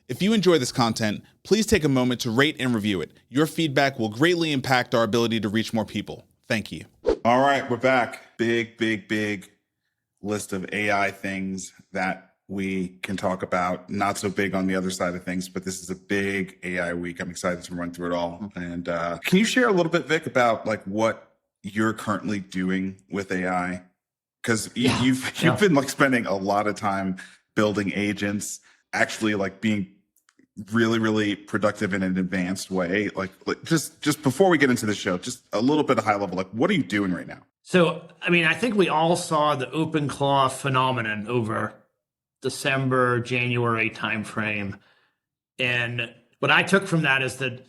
If you enjoy this content, please take a moment to rate and review it. Your feedback will greatly impact our ability to reach more people. Thank you. All right, we're back. Big list of AI things that we can talk about. Not so big on the other side of things, but this is a big AI week. I'm excited to run through it all. And can you share a little bit, Vic, about like what you're currently doing with AI? Because you've been like spending a lot of time building agents, actually like being really productive in an advanced way. Like just before we get into the show, just a little bit of high level, like what are you doing right now? So, I mean, I think we all saw the OpenClaw phenomenon over December, January timeframe. And what I took from that is that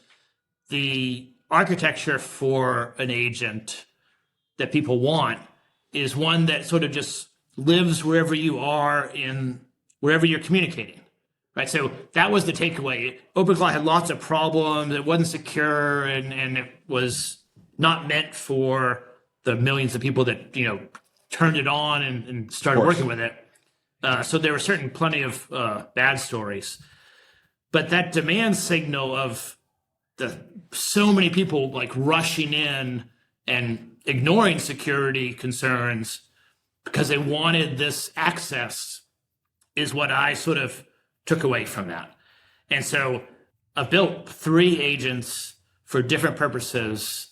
the architecture for an agent that people want is one that sort of just lives wherever you are in wherever you're communicating, right? So that was the takeaway. OpenClaw had lots of problems. It wasn't secure, and it was not meant for the millions of people that, turned it on and started working with it. So there were plenty of bad stories. But that demand signal of so many people like rushing in and ignoring security concerns because they wanted this access is what I sort of took away from that. And so I've built 3 agents for different purposes,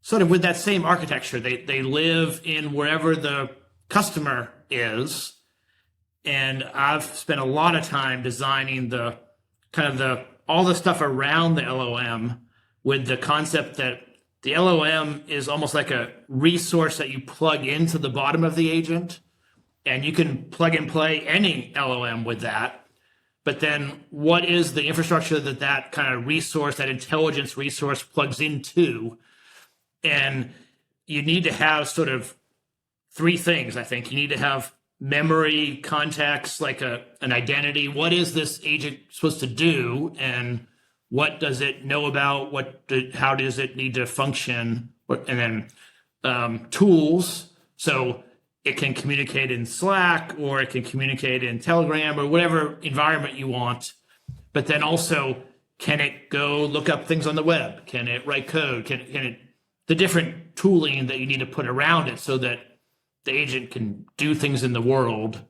sort of with that same architecture. They live in wherever the customer is. And I've spent a lot of time designing all the stuff around the LOM with the concept that the LOM is almost like a resource that you plug into the bottom of the agent, and you can plug and play any LOM with that. But then what is the infrastructure that kind of resource, that intelligence resource plugs into? And you need to have sort of 3 things, I think. You need to have memory, context, like an identity. What is this agent supposed to do? And what does it know about? How does it need to function? And then tools. So it can communicate in Slack, or it can communicate in Telegram, or whatever environment you want. But then also, can it go look up things on the web? Can it write code? Can it the different tooling that you need to put around it so that the agent can do things in the world.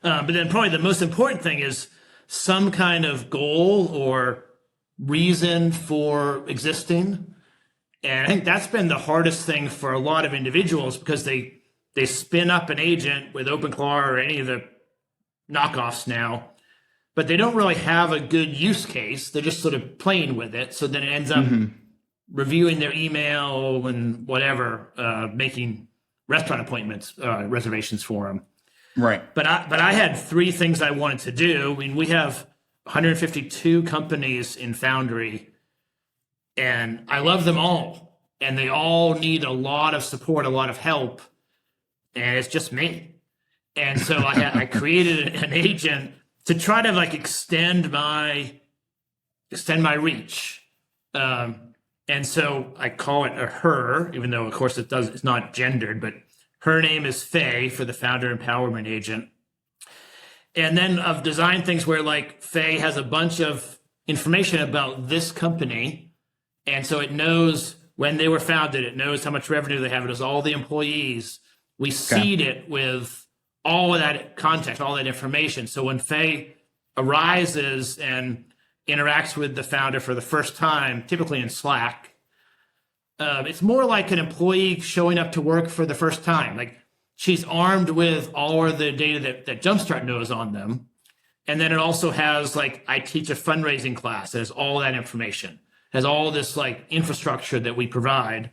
But then probably the most important thing is some kind of goal or reason for existing. And I think that's been the hardest thing for a lot of individuals, because they spin up an agent with OpenClaw or any of the knockoffs now, but they don't really have a good use case. They're just sort of playing with it. So then it ends up reviewing their email and whatever, making restaurant appointments, reservations for them. Right. But I had 3 things I wanted to do. I mean, we have 152 companies in Foundry, and I love them all. And they all need a lot of support, a lot of help. And it's just me. And so I created an agent to try to like extend my reach. And so I call it a her, even though of course it's not gendered, but her name is Faye for the Founder Empowerment Agent. And then I've designed things where like Faye has a bunch of information about this company. And so it knows when they were founded, it knows how much revenue they have, it knows all the employees. We seed it with all of that context, all that information. So when Faye arises and interacts with the founder for the first time, typically in Slack, it's more like an employee showing up to work for the first time. Like she's armed with all of the data that Jumpstart knows on them. And then it also has like, I teach a fundraising class that has all that information, has all this like infrastructure that we provide.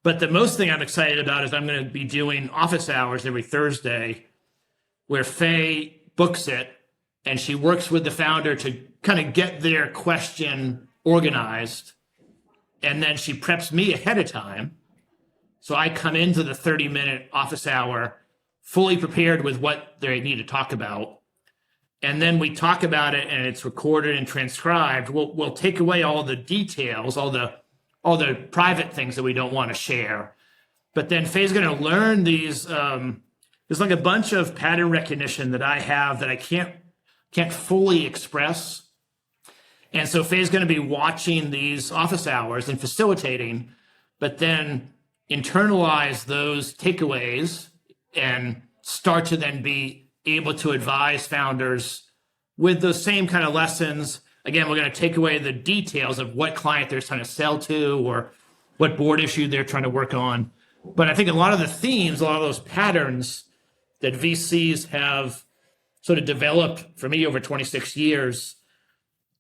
But the most thing I'm excited about is I'm going to be doing office hours every Thursday where Faye books it and she works with the founder to kind of get their question organized. And then she preps me ahead of time. So I come into the 30-minute office hour fully prepared with what they need to talk about. And then we talk about it and it's recorded and transcribed. We'll take away all the details, all the private things that we don't want to share. But then Faye's going to learn these. There's like a bunch of pattern recognition that I have that I can't can't fully express. And so Faye's going to be watching these office hours and facilitating, but then internalize those takeaways and start to then be able to advise founders with those same kind of lessons. Again, we're going to take away the details of what client they're trying to sell to or what board issue they're trying to work on. But I think a lot of the themes, a lot of those patterns that VCs have sort of developed for me over 26 years,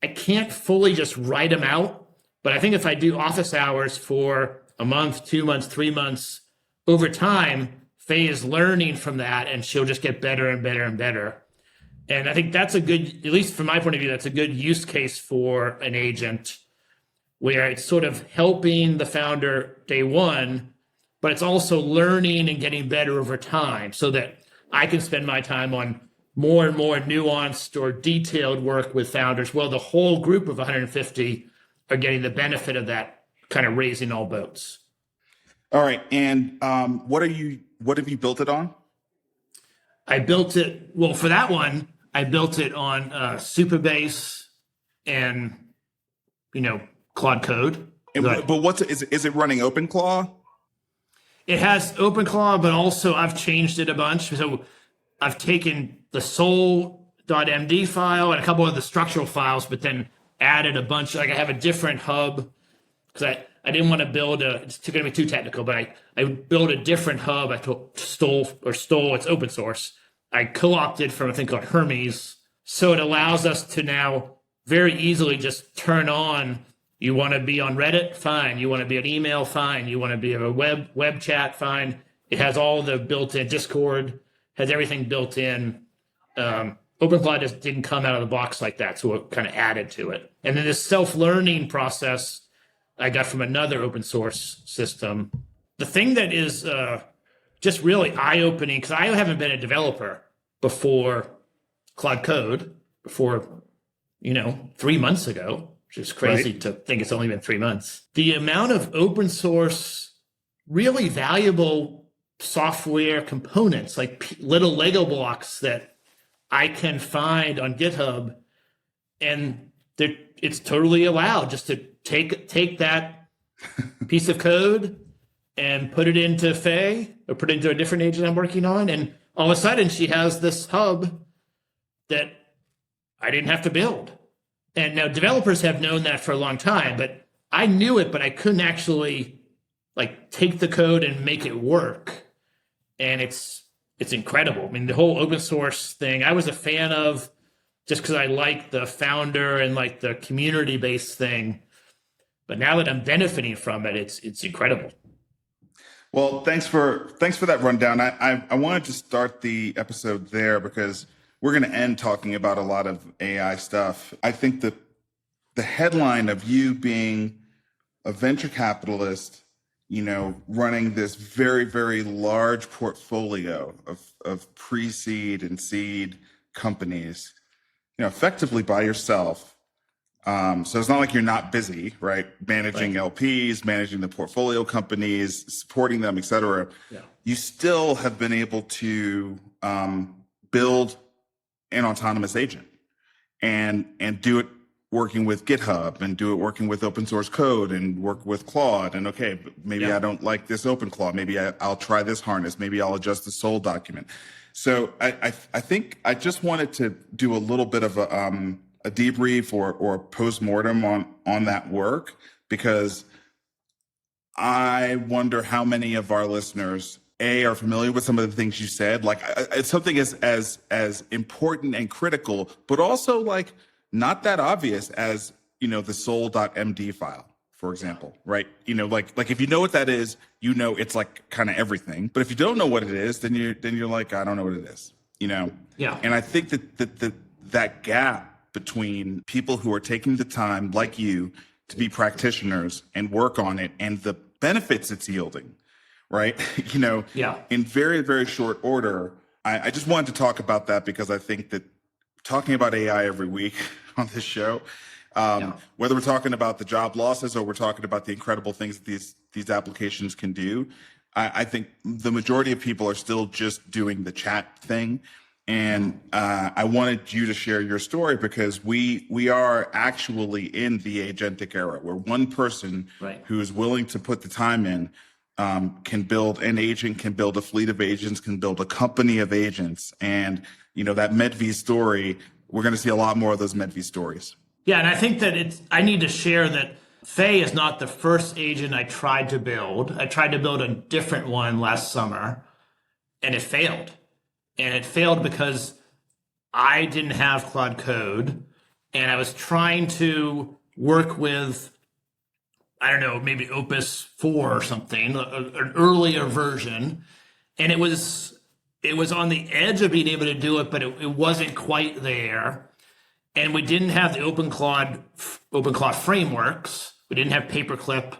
I can't fully just write them out. But I think if I do office hours for a month, 2 months, 3 months, over time, Faye is learning from that and she'll just get better and better and better. And I think that's a good, at least from my point of view, that's a good use case for an agent where it's sort of helping the founder day one, but it's also learning and getting better over time so that I can spend my time on more and more nuanced or detailed work with founders. Well, the whole group of 150 are getting the benefit of that kind of raising all boats. All right. And what have you built it on? I built it, well, for that one, I built it on Supabase and, Claude Code. But is it running OpenClaw? It has OpenClaw, but also I've changed it a bunch. So I've taken the soul.md file and a couple of the structural files, but then added a bunch. Like I have a different hub because I didn't want to build it's going to be too technical, but I built a different hub. I stole, it's open source. I co-opted from a thing called Hermes. So it allows us to now very easily just turn on, you want to be on Reddit? Fine. You want to be on email? Fine. You want to be a web chat? Fine. It has all the built-in Discord, has everything built in. OpenClaw just didn't come out of the box like that, so it kind of added to it. And then this self-learning process I got from another open source system. The thing that is just really eye-opening, because I haven't been a developer before Claude Code, before, 3 months ago, which is crazy to think it's only been 3 months. The amount of open source, really valuable software components, like little Lego blocks that I can find on GitHub, and it's totally allowed just to take that piece of code and put it into Faye or put it into a different agent I'm working on. And all of a sudden she has this hub that I didn't have to build. And now developers have known that for a long time, but I knew it, but I couldn't actually take the code and make it work. And it's incredible. I mean, the whole open source thing, I was a fan of just because I like the founder and the community-based thing. But now that I'm benefiting from it, it's incredible. Well, thanks for that rundown. I wanted to start the episode there because we're going to end talking about a lot of AI stuff. I think that the headline of you being a venture capitalist, running this very, very large portfolio of pre-seed and seed companies, effectively by yourself. So it's not like you're not busy, right? Managing LPs, managing the portfolio companies, supporting them, et cetera. Yeah. You still have been able to build an autonomous agent and do it working with GitHub and do it working with open source code and work with Claude. And maybe I don't like this OpenClaw. Maybe I'll try this harness. Maybe I'll adjust the soul document. So I think I just wanted to do a little bit of a debrief or post-mortem on that work, because I wonder how many of our listeners are familiar with some of the things you said. It's something as important and critical, but also not that obvious as the soul.md file, for example, right? If you know what that is, it's kind of everything. But if you don't know what it is, then you're like, I don't know what it is, Yeah. And I think that gap between people who are taking the time, like you, to be practitioners and work on it and the benefits it's yielding, right? In very, very short order. I just wanted to talk about that because I think that talking about AI every week on this show, whether we're talking about the job losses or we're talking about the incredible things that these applications can do, I think the majority of people are still just doing the chat thing. And I wanted you to share your story because we are actually in the agentic era where one person who is willing to put the time in can build an agent, can build a fleet of agents, can build a company of agents. And, that MedV story, we're going to see a lot more of those MedV stories. Yeah, and I think that I need to share that Faye is not the first agent I tried to build. I tried to build a different one last summer, and it failed. And it failed because I didn't have Claude Code, and I was trying to work with, I don't know, maybe Opus 4 or something, an earlier version. And it was on the edge of being able to do it, but it wasn't quite there. And we didn't have the OpenClaw frameworks. We didn't have Paperclip,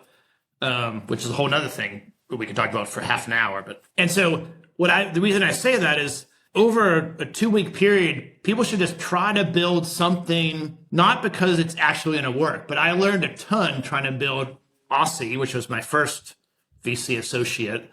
which is a whole nother thing we can talk about for half an hour. And so the reason I say that is over a 2-week period, people should just try to build something, not because it's actually going to work, but I learned a ton trying to build Aussie, which was my first VC associate.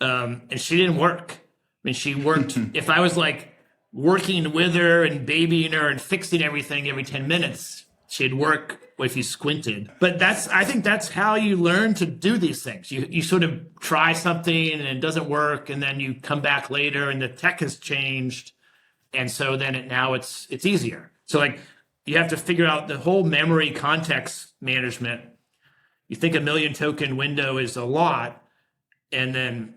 And she didn't work. I mean, she worked, if I was like working with her and babying her and fixing everything every 10 minutes, she'd work if you squinted. But I think that's how you learn to do these things. You sort of try something and it doesn't work, and then you come back later and the tech has changed. And so then now it's easier. So like you have to figure out the whole memory context management. You think a 1 million token window is a lot, and then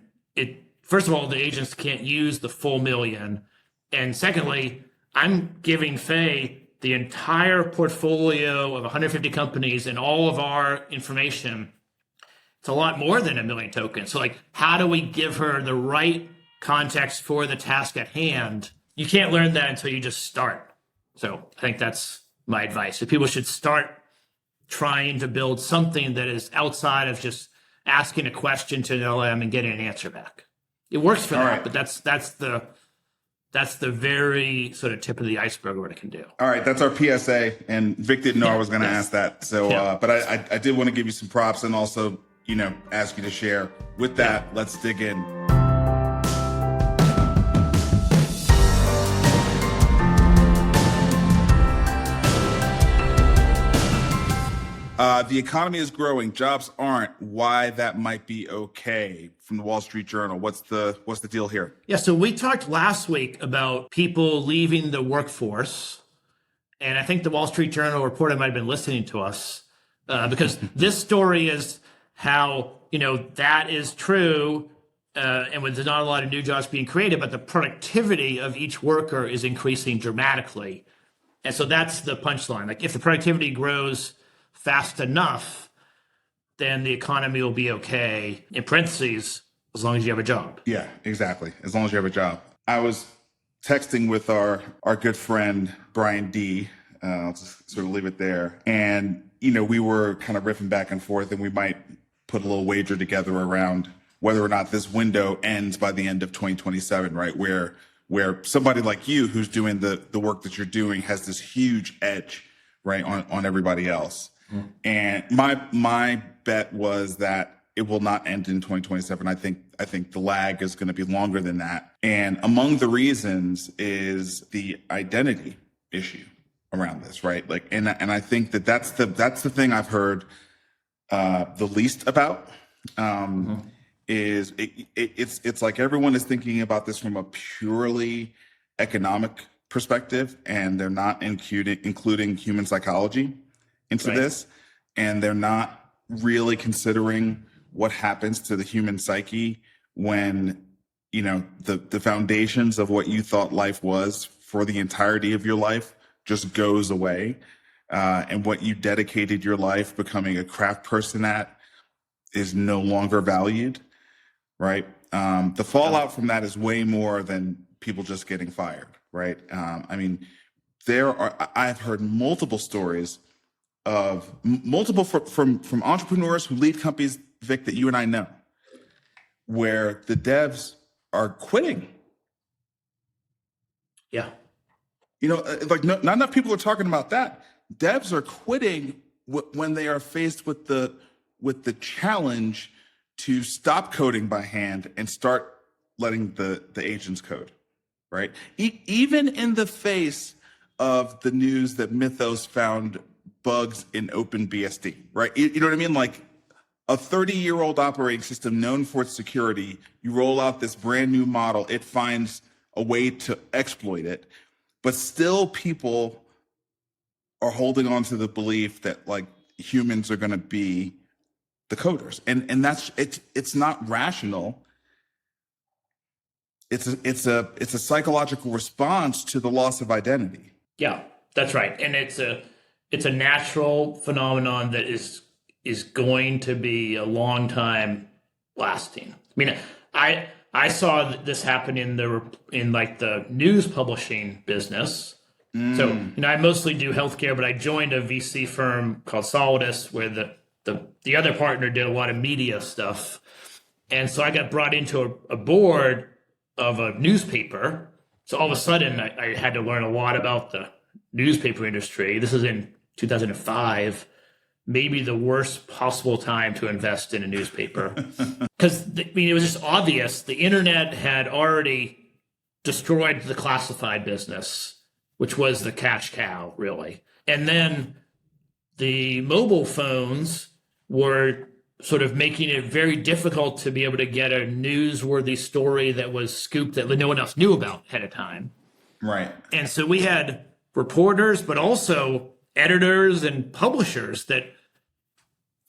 first of all, the agents can't use the full 1 million. And secondly, I'm giving Faye the entire portfolio of 150 companies and all of our information. It's a lot more than 1 million tokens. So like, how do we give her the right context for the task at hand? You can't learn that until you just start. So I think that's my advice. So people should start trying to build something that is outside of just asking a question to an LM and getting an answer back. It works for that, but that's the very sort of tip of the iceberg of what it can do. All right, that's our PSA, and Vic didn't know I was going to ask that. So, but I did want to give you some props and also, ask you to share. With that, let's dig in. The economy is growing, jobs aren't. Why that might be okay? From the Wall Street Journal. What's the deal here? Yeah, so we talked last week about people leaving the workforce, and I think the Wall Street Journal reporter might have been listening to us because this story is how that is true, and there's not a lot of new jobs being created, but the productivity of each worker is increasing dramatically, and so that's the punchline. Like if the productivity grows fast enough, then the economy will be okay, in parentheses, as long as you have a job. Yeah, exactly. As long as you have a job. I was texting with our good friend, Brian D. I'll just sort of leave it there. And, we were kind of riffing back and forth, and we might put a little wager together around whether or not this window ends by the end of 2027, right? Where somebody like you who's doing the work that you're doing has this huge edge, right, on everybody else. And my bet was that it will not end in 2027. I think the lag is going to be longer than that. And among the reasons is the identity issue around this, right? Like, and I think that's the thing I've heard the least about. Is it's like everyone is thinking about this from a purely economic perspective, and they're not including human psychology into this, and they're not really considering what happens to the human psyche when the foundations of what you thought life was for the entirety of your life just goes away, and what you dedicated your life becoming a craft person at is no longer valued, right? The fallout from that is way more than people just getting fired, right? I mean, I've heard multiple stories of from entrepreneurs who lead companies, Vic, that you and I know, where the devs are quitting. Yeah. Like not enough people are talking about that. Devs are quitting when they are faced with the challenge to stop coding by hand and start letting the agents code, right? Even in the face of the news that Mythos found bugs in OpenBSD, right? You know what I mean? Like a 30-year-old operating system known for its security, you roll out this brand new model, it finds a way to exploit it, but still people are holding on to the belief that like humans are going to be the coders, and that's it's not rational. It's a psychological response to the loss of identity. Yeah, that's right, and it's a natural phenomenon that is going to be a long time lasting. I mean, I saw this happen in like the news publishing business. So, I mostly do healthcare, but I joined a VC firm called Solidus, where the other partner did a lot of media stuff. And so I got brought into a board of a newspaper. So all of a sudden I had to learn a lot about the newspaper industry. This is in 2005, maybe the worst possible time to invest in a newspaper. Because, it was just obvious. The internet had already destroyed the classified business, which was the cash cow, really. And then the mobile phones were sort of making it very difficult to be able to get a newsworthy story that was scooped that no one else knew about ahead of time. Right. And so we had reporters, but also editors and publishers that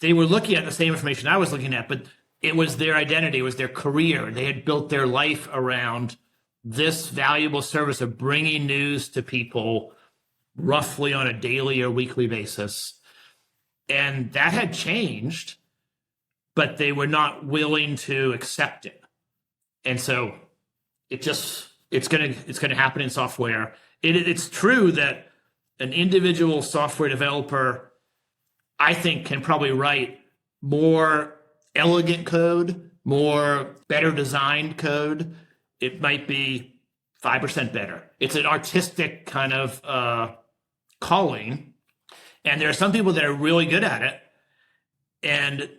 they were looking at the same information I was looking at, but it was their identity, it was their career. They had built their life around this valuable service of bringing news to people roughly on a daily or weekly basis. And that had changed, but they were not willing to accept it. And so it's going to happen in software. It's true that an individual software developer, I think, can probably write more elegant code, more better designed code. It might be 5% better. It's an artistic kind of calling. And there are some people that are really good at it. And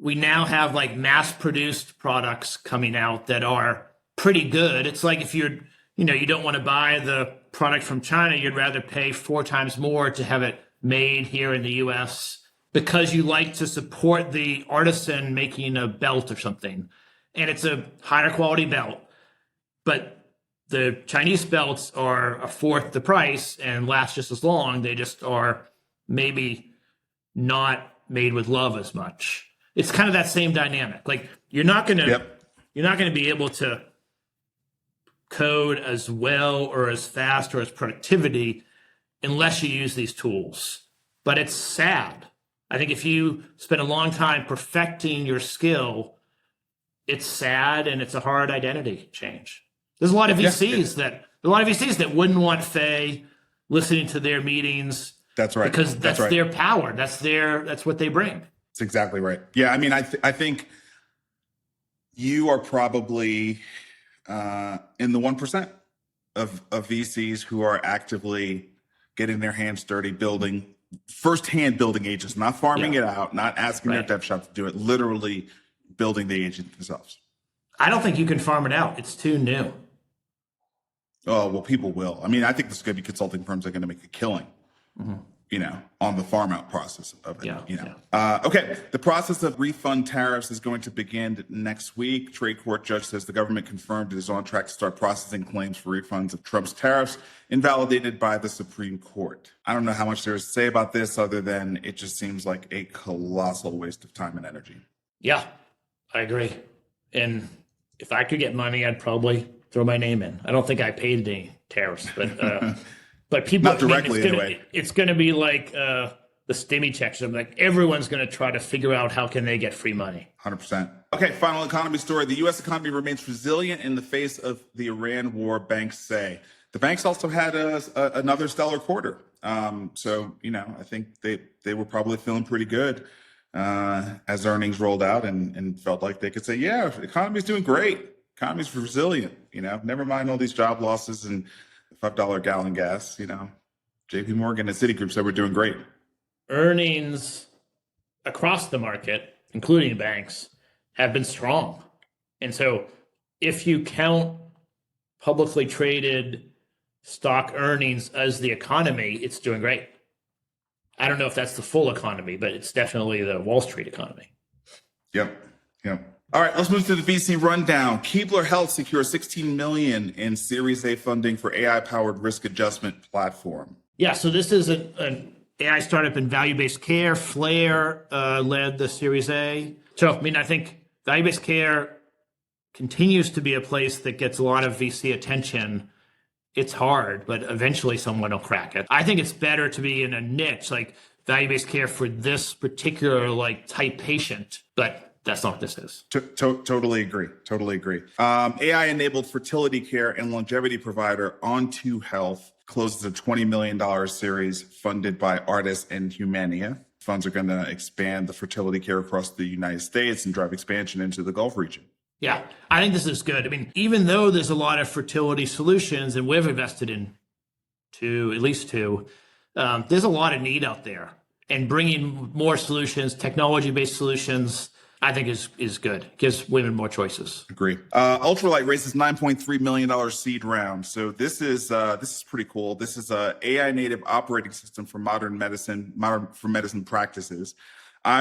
we now have like mass produced products coming out that are pretty good. It's like if you don't want to buy the product from China, you'd rather pay 4 times more to have it made here in the US because you like to support the artisan making a belt or something. And it's a higher quality belt. But the Chinese belts are a fourth the price and last just as long. They just are maybe not made with love as much. It's kind of that same dynamic. Like you're not going to be able to code as well or as fast or as productivity unless you use these tools. But it's sad. I think if you spend a long time perfecting your skill, it's sad and it's a hard identity change. There's a lot of VCs that wouldn't want Faye listening to their meetings. That's right. Because that's right. Their power. That's what they bring. That's exactly right. Yeah, I mean, I think you are probably in the 1% of VCs who are actively getting their hands dirty, firsthand building agents, not farming it out, not asking their dev shop to do it, literally building the agent themselves. I don't think you can farm it out. It's too new. Oh, well, people will. I mean, I think there's going to be consulting firms that are going to make a killing, on the farm out process of it. Okay. The process of refund tariffs is going to begin next week. Trade court judge says the government confirmed it is on track to start processing claims for refunds of Trump's tariffs, invalidated by the Supreme Court. I don't know how much there is to say about this other than it just seems like a colossal waste of time and energy. Yeah, I agree. And if I could get money, I'd probably throw my name in. I don't think I paid any tariffs, but people not directly anyway. It's going to be like the stimmy checks. I'm like everyone's going to try to figure out how can they get free money. 100%. Okay, final economy story. The U.S. economy remains resilient in the face of the Iran war, banks say. The banks also had another stellar quarter. So, I think they were probably feeling pretty good as earnings rolled out and felt like they could say, yeah, the economy's doing great. Economy's resilient, never mind all these job losses and $5 a gallon gas, JP Morgan and Citigroup said we're doing great. Earnings across the market, including banks, have been strong. And so if you count publicly traded stock earnings as the economy, it's doing great. I don't know if that's the full economy, but it's definitely the Wall Street economy. Yep. All right, let's move to the VC rundown. Keebler Health secures $16 million in Series A funding for AI-powered risk adjustment platform. Yeah, so this is an AI startup in value-based care. Flair led the Series A. So, I think value-based care continues to be a place that gets a lot of VC attention. It's hard, but eventually someone will crack it. I think it's better to be in a niche like value-based care for this particular type patient, but that's not what this is. Totally agree. AI-enabled fertility care and longevity provider Onto Health closes a $20 million series funded by ARTIS and Humania. Funds are going to expand the fertility care across the United States and drive expansion into the Gulf region. Yeah, I think this is good. Even though there's a lot of fertility solutions, and we've invested in at least two, there's a lot of need out there. And bringing more solutions, technology-based solutions, I think is good. Gives women more choices. Agree. Ultralight raises $9.3 million seed round. So this is pretty cool. This is a AI native operating system for modern medicine practices.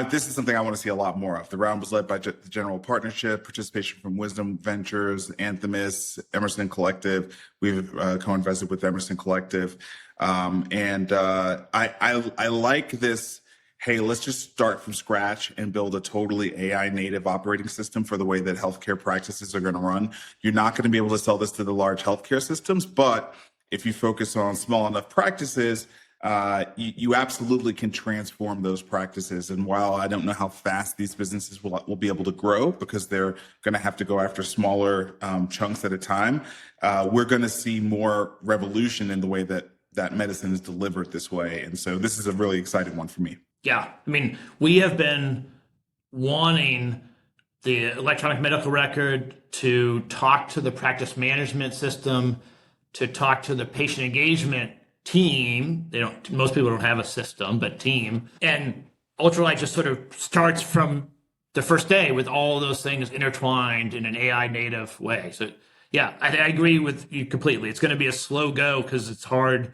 This is something I want to see a lot more of. The round was led by the General Partnership, participation from Wisdom Ventures, Anthemis, Emerson Collective. We've co-invested with Emerson Collective. I like this. Hey, let's just start from scratch and build a totally AI native operating system for the way that healthcare practices are going to run. You're not going to be able to sell this to the large healthcare systems, but if you focus on small enough practices, you absolutely can transform those practices. And while I don't know how fast these businesses will be able to grow because they're going to have to go after smaller chunks at a time, we're going to see more revolution in the way that medicine is delivered this way. And so this is a really exciting one for me. Yeah, we have been wanting the electronic medical record to talk to the practice management system, to talk to the patient engagement team. Most people don't have a system, but team. And Ultralight just sort of starts from the first day with all of those things intertwined in an AI native way. So yeah, I agree with you completely. It's going to be a slow go because it's hard.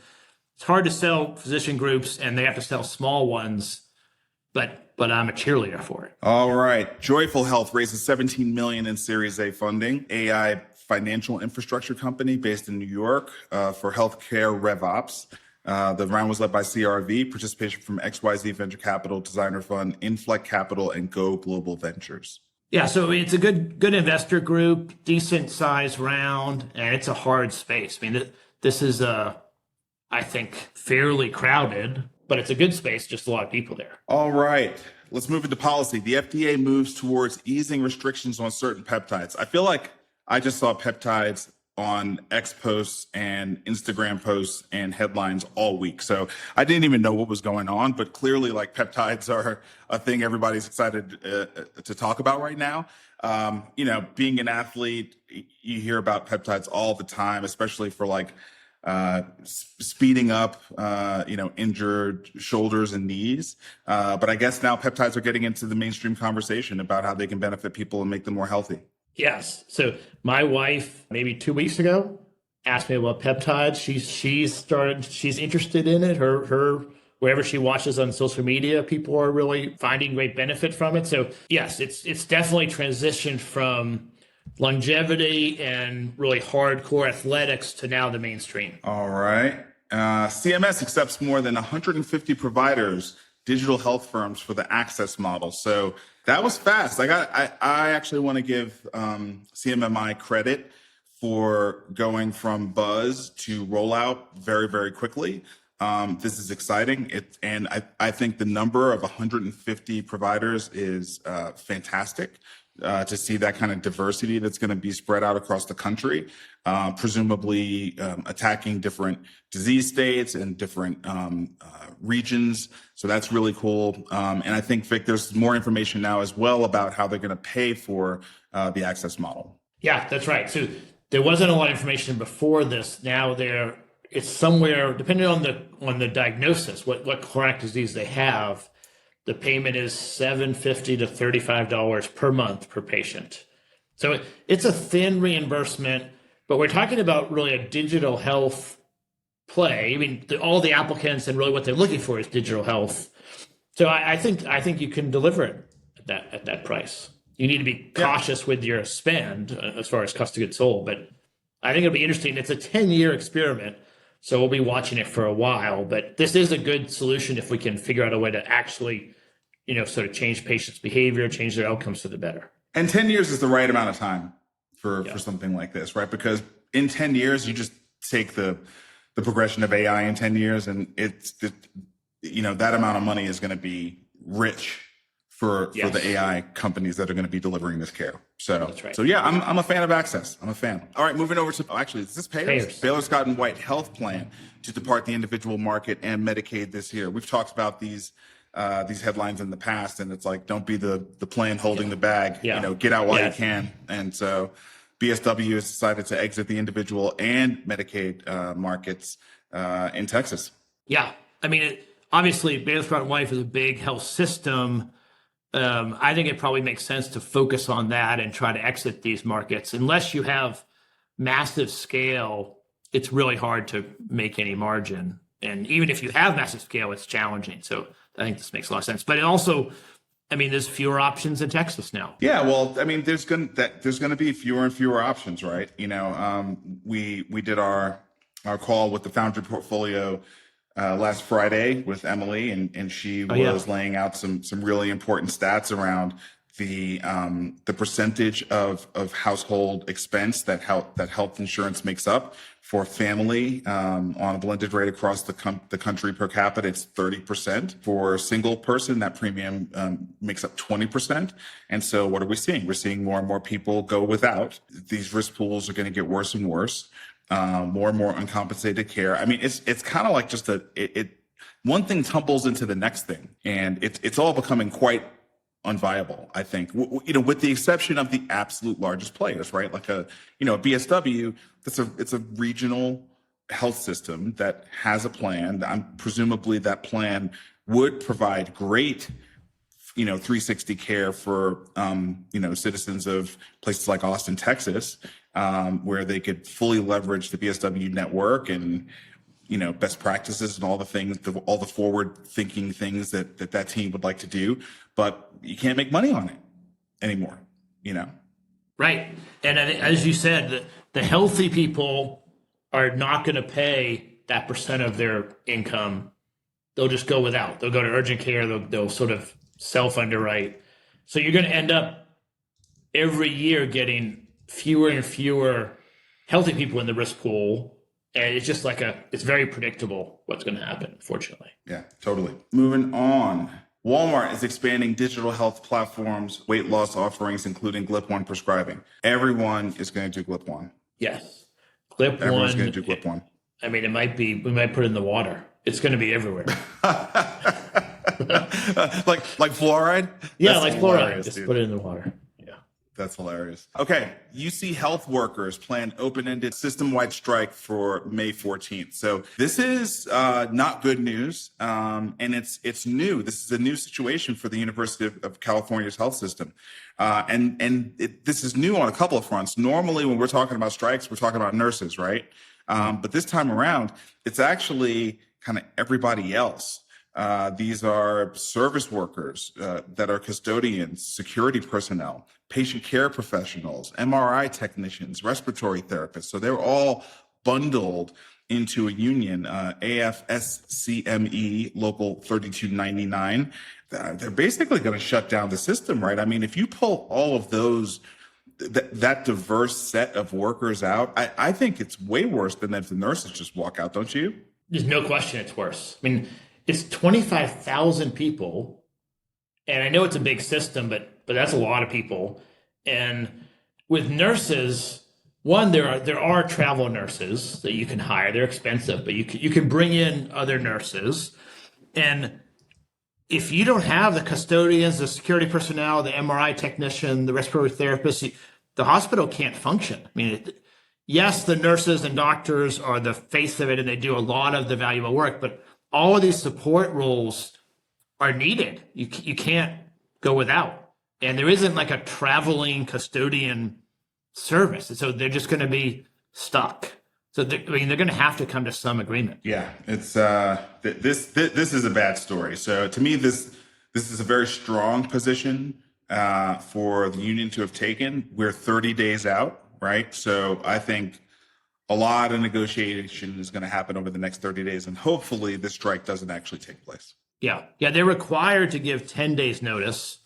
It's hard to sell physician groups and they have to sell small ones, but I'm a cheerleader for it. All right. Joyful Health raises $17 million in Series A funding. AI financial infrastructure company based in New York for healthcare RevOps. The round was led by CRV, participation from XYZ Venture Capital, Designer Fund, Inflect Capital, and Go Global Ventures. Yeah, so it's a good investor group, decent size round, and it's a hard space. This is I think fairly crowded, but it's a good space, just a lot of people there. All right, let's move into policy. The FDA moves towards easing restrictions on certain peptides. I feel like I just saw peptides on X posts and Instagram posts and headlines all week. So I didn't even know what was going on, but clearly peptides are a thing everybody's excited to talk about right now. Being an athlete, you hear about peptides all the time, especially for speeding up, injured shoulders and knees. But I guess now peptides are getting into the mainstream conversation about how they can benefit people and make them more healthy. Yes. So my wife, maybe 2 weeks ago, asked me about peptides. She's interested in it. Her wherever she watches on social media, people are really finding great benefit from it. So yes, it's definitely transitioned from longevity and really hardcore athletics to now the mainstream. All right. CMS accepts more than 150 providers, digital health firms for the access model. So that was fast. I actually want to give CMMI credit for going from buzz to rollout very, very quickly. This is exciting. And I think the number of 150 providers is fantastic. To see that kind of diversity that's going to be spread out across the country, presumably attacking different disease states and different regions. So that's really cool. And I think, Vic, there's more information now as well about how they're going to pay for the access model. Yeah, that's right. So there wasn't a lot of information before this. Now it's somewhere, depending on the diagnosis, what chronic disease they have. The payment is $750 to $35 per month per patient. So it's a thin reimbursement. but we're talking about really a digital health play. I mean, all the applicants and really what they're looking for is digital health. So I think you can deliver it at that price. You need to be cautious with your spend as far as cost of goods sold, but I think it'll be interesting. It's a 10-year experiment, so we'll be watching it for a while. But this is a good solution if we can figure out a way to actually, sort of change patients' behavior, change their outcomes for the better. And 10 years is the right amount of time for something like this, right? Because in 10 years, you just take the progression of AI in 10 years, and that amount of money is going to be rich for the AI companies that are going to be delivering this care. So, that's right. So yeah, I'm a fan of access. I'm a fan. All right, moving over to, is this payers? Baylor Scott & White health plan to depart the individual market and Medicaid this year. We've talked about these headlines in the past, and it's like, don't be the plan holding the bag, get out while you can. And so BSW has decided to exit the individual and Medicaid markets in Texas. Yeah. I mean, obviously Baylor Scott & White is a big health system. I think it probably makes sense to focus on that and try to exit these markets. Unless you have massive scale, it's really hard to make any margin. And even if you have massive scale, it's challenging. So I think this makes a lot of sense. But it also, there's fewer options in Texas now. Yeah, well, there's going to be fewer and fewer options, right? We did our call with the Foundry portfolio last Friday with Emily, and she was laying out some really important stats around the percentage of household expense that health insurance makes up for family on a blended rate across the country per capita. It's 30%. For a single person, that premium makes up 20%. And so what are we seeing? We're seeing more and more people go without. These risk pools are going to get worse and worse. More and more uncompensated care. It's kind of like just one thing tumbles into the next thing, and it's all becoming quite unviable, I think, with the exception of the absolute largest players, right? Like a BSW, it's a regional health system that has a plan. Presumably that plan would provide great 360 care for, citizens of places like Austin, Texas, where they could fully leverage the BSW network and, best practices and all the things, all the forward-thinking things that team would like to do. But you can't make money on it anymore, Right. And as you said, the healthy people are not going to pay that percent of their income. They'll just go without. They'll go to urgent care. They'll sort of self-underwrite. So you're going to end up every year getting fewer and fewer healthy people in the risk pool. And it's just it's very predictable what's going to happen, unfortunately. Yeah, totally. Moving on. Walmart is expanding digital health platforms, weight loss offerings, including GLP-1 prescribing. Everyone is going to do GLP-1. Yes. GLP-1. Everyone's going to do GLP-1. We might put it in the water. It's going to be everywhere. like fluoride? Yeah, like fluoride. Just put it in the water. Yeah. That's hilarious. Okay. UC Health workers plan open-ended system-wide strike for May 14th. So this is not good news. And it's new. This is a new situation for the University of California's health system. This is new on a couple of fronts. Normally, when we're talking about strikes, we're talking about nurses, right? But this time around, it's actually kind of everybody else. These are service workers that are custodians, security personnel, patient care professionals, MRI technicians, respiratory therapists. So they're all bundled into a union, AFSCME Local 3299. They're basically going to shut down the system, right? If you pull all of those, that diverse set of workers out, I think it's way worse than if the nurses just walk out, don't you? There's no question it's worse. It's 25,000 people, and I know it's a big system, but that's a lot of people. And with nurses, one, there are travel nurses that you can hire. They're expensive, but you can bring in other nurses. And if you don't have the custodians, the security personnel, the MRI technician, the respiratory therapist, the hospital can't function. Yes, the nurses and doctors are the face of it, and they do a lot of the valuable work, but all of these support roles are needed. You can't go without. And there isn't like a traveling custodian service. And so they're just going to be stuck. So they're going to have to come to some agreement. Yeah, it's this is a bad story. So to me, this is a very strong position for the union to have taken. We're 30 days out, right? So I think a lot of negotiation is going to happen over the next 30 days, and hopefully the strike doesn't actually take place. Yeah, they're required to give 10 days notice,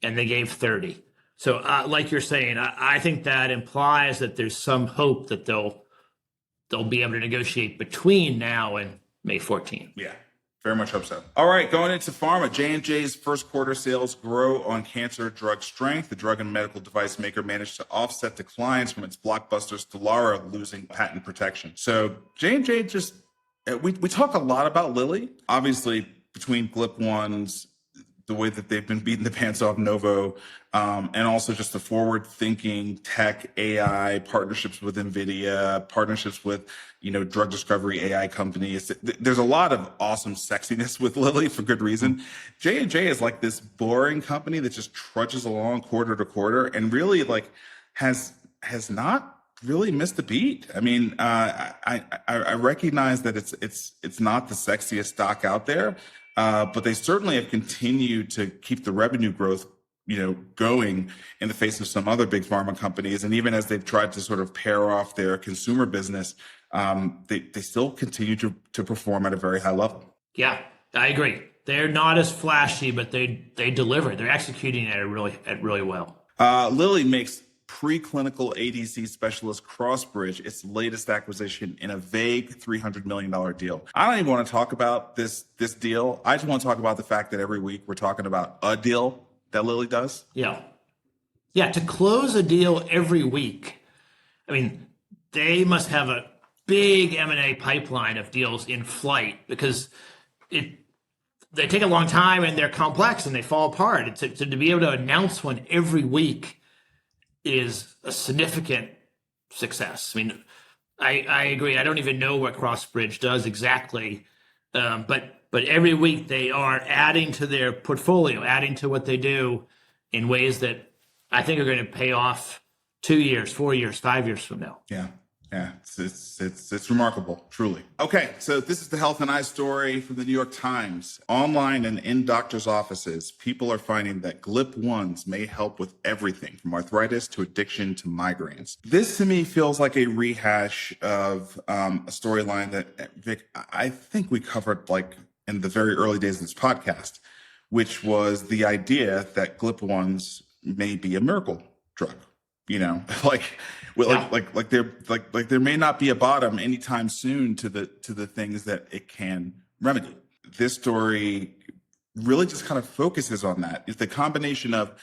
and they gave 30. So like you're saying, I think that implies that there's some hope that they'll be able to negotiate between now and May 14th. Yeah, very much hope so. All right, going into pharma, J&J's first quarter sales grow on cancer drug strength. The drug and medical device maker managed to offset declines from its blockbuster Stelara losing patent protection. So J&J just, we talk a lot about Lilly. Obviously, between GLP-1s, the way that they've been beating the pants off Novo, and also just the forward-thinking tech AI partnerships with NVIDIA, partnerships with drug discovery AI companies. There's a lot of awesome sexiness with Lilly for good reason. J&J is like this boring company that just trudges along quarter to quarter and really has not really missed a beat. I mean, I recognize that it's not the sexiest stock out there. But they certainly have continued to keep the revenue growth, going in the face of some other big pharma companies. And even as they've tried to sort of pair off their consumer business, they still continue to perform at a very high level. Yeah, I agree. They're not as flashy, but they deliver. They're executing at really well. Lilly makes preclinical ADC specialist CrossBridge its latest acquisition in a vague $300 million deal. I don't even want to talk about this deal. I just want to talk about the fact that every week we're talking about a deal that Lilly does. Yeah, to close a deal every week. I mean, they must have a big M&A pipeline of deals in flight because they take a long time and they're complex and they fall apart. To be able to announce one every week is a significant success. I mean, I agree. I don't even know what CrossBridge does exactly, but every week they are adding to their portfolio, adding to what they do in ways that I think are going to pay off 2 years, 4 years, 5 years from now. Yeah, it's remarkable, truly. Okay, so this is the health and eye story from the New York Times. Online and in doctors' offices, people are finding that GLP-1s may help with everything from arthritis to addiction to migraines. This to me feels like a rehash of a storyline that, Vic, I think we covered in the very early days of this podcast, which was the idea that GLP-1s may be a miracle drug. There may not be a bottom anytime soon to the things that it can remedy. This story really just kind of focuses on that. It's the combination of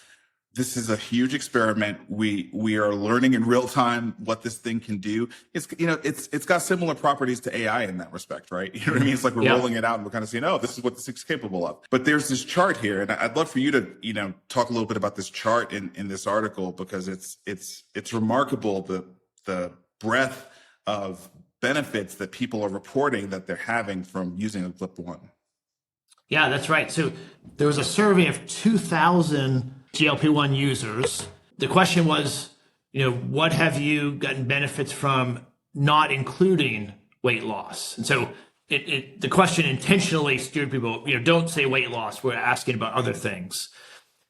this is a huge experiment. We are learning in real time what this thing can do. It's got similar properties to AI in that respect, right? You know what I mean? It's like we're rolling it out and we're kind of saying, oh, this is what this is capable of. But there's this chart here, and I'd love for you to talk a little bit about this chart in this article because it's remarkable the breadth of benefits that people are reporting that they're having from using a GLP-1. Yeah, that's right. So there was a survey of 2,000 GLP-1 users. The question was, what have you gotten benefits from not including weight loss? And so the question intentionally steered people, don't say weight loss. We're asking about other things.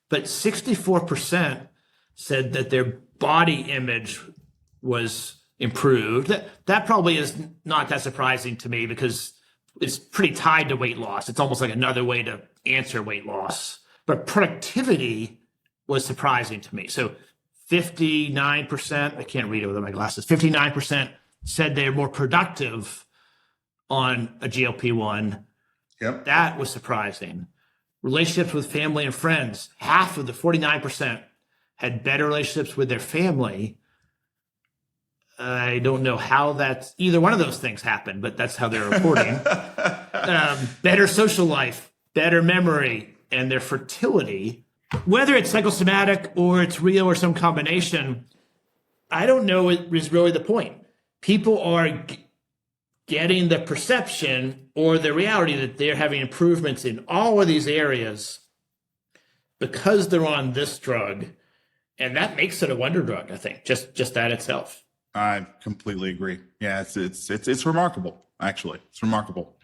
But 64% said that their body image was improved. That probably is not that surprising to me because it's pretty tied to weight loss. It's almost like another way to answer weight loss. But productivity was surprising to me. So 59%, I can't read it with my glasses, 59% said they're more productive on a GLP-1. Yep. That was surprising. Relationships with family and friends, half of the 49% had better relationships with their family. I don't know how that's either one of those things happened, but that's how they're reporting. Better social life, better memory, and their fertility. Whether it's psychosomatic or it's real or some combination, I don't know is really the point. People are getting the perception or the reality that they're having improvements in all of these areas because they're on this drug. And that makes it a wonder drug, I think, just that itself. I completely agree. Yeah, it's remarkable. Actually, it's remarkable.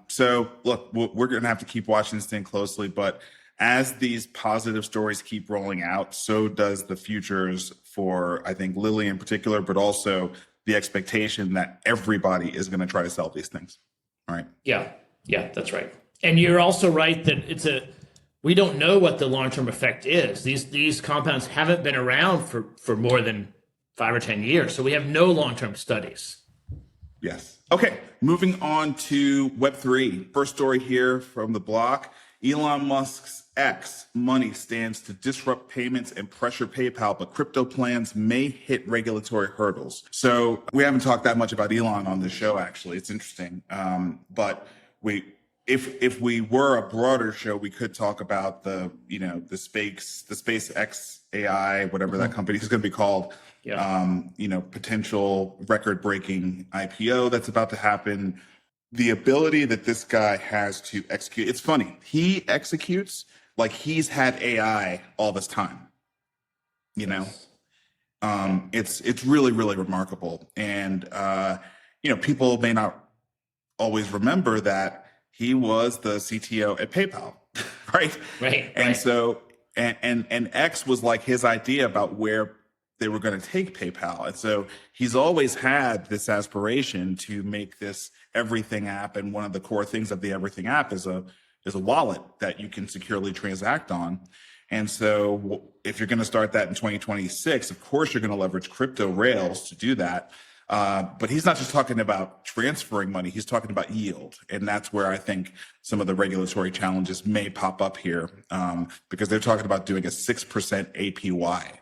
So look, we're going to have to keep watching this thing closely, but as these positive stories keep rolling out, so does the futures for, I think, Lilly in particular, but also the expectation that everybody is going to try to sell these things. All right. Yeah, that's right. And you're also right that we don't know what the long-term effect is. These compounds haven't been around for more than 5 or 10 years, so we have no long-term studies. Yes. Okay, moving on to Web3. First story here from the block. Elon Musk's X money stands to disrupt payments and pressure PayPal, but crypto plans may hit regulatory hurdles. So we haven't talked that much about Elon on this show, actually. It's interesting. But if we were a broader show, we could talk about the SpaceX AI, whatever that company is going to be called. Yeah. Potential record-breaking IPO that's about to happen. The ability that this guy has to execute. It's funny. He executes like he's had AI all this time. It's really, really remarkable. And people may not always remember that he was the CTO at PayPal, right? Right. And so, and X was like his idea about where they were going to take PayPal. And so he's always had this aspiration to make this everything app. And one of the core things of the everything app is a wallet that you can securely transact on. And so if you're going to start that in 2026, of course, you're going to leverage crypto rails to do that. But he's not just talking about transferring money, he's talking about yield. And that's where I think some of the regulatory challenges may pop up here, because they're talking about doing a 6% APY.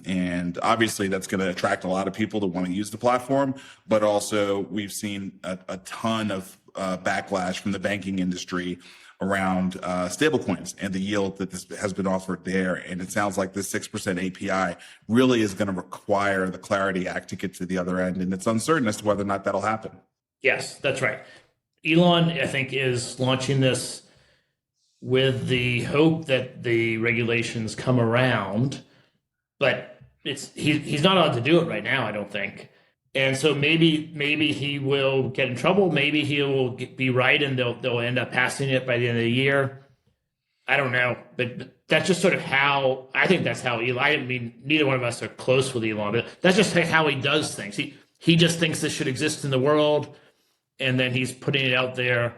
And obviously that's going to attract a lot of people to want to use the platform, but also we've seen a ton of backlash from the banking industry around stablecoins and the yield that this has been offered there. And it sounds like this 6% API really is going to require the Clarity Act to get to the other end. And it's uncertain as to whether or not that'll happen. Yes, that's right. Elon, I think, is launching this with the hope that the regulations come around. But he's not allowed to do it right now, I don't think. And so maybe he will get in trouble. Maybe he will be right, and they'll end up passing it by the end of the year. I don't know, but that's just sort of how I think that's how Elon. I mean, neither one of us are close with Elon, but that's just how he does things. He just thinks this should exist in the world, and then he's putting it out there.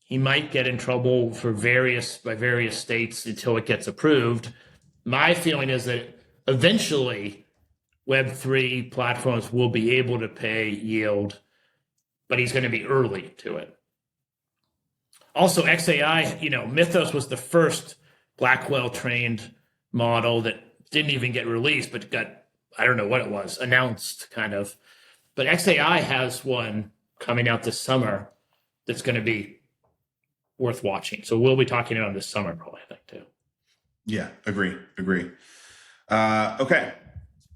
He might get in trouble by various states until it gets approved. My feeling is that eventually, Web3 platforms will be able to pay yield, but he's going to be early to it. Also, XAI, Mythos was the first Blackwell-trained model that didn't even get released, but got, I don't know what it was, announced kind of. But XAI has one coming out this summer that's going to be worth watching. So we'll be talking about it this summer, probably, I think, too. Yeah, agree. Okay.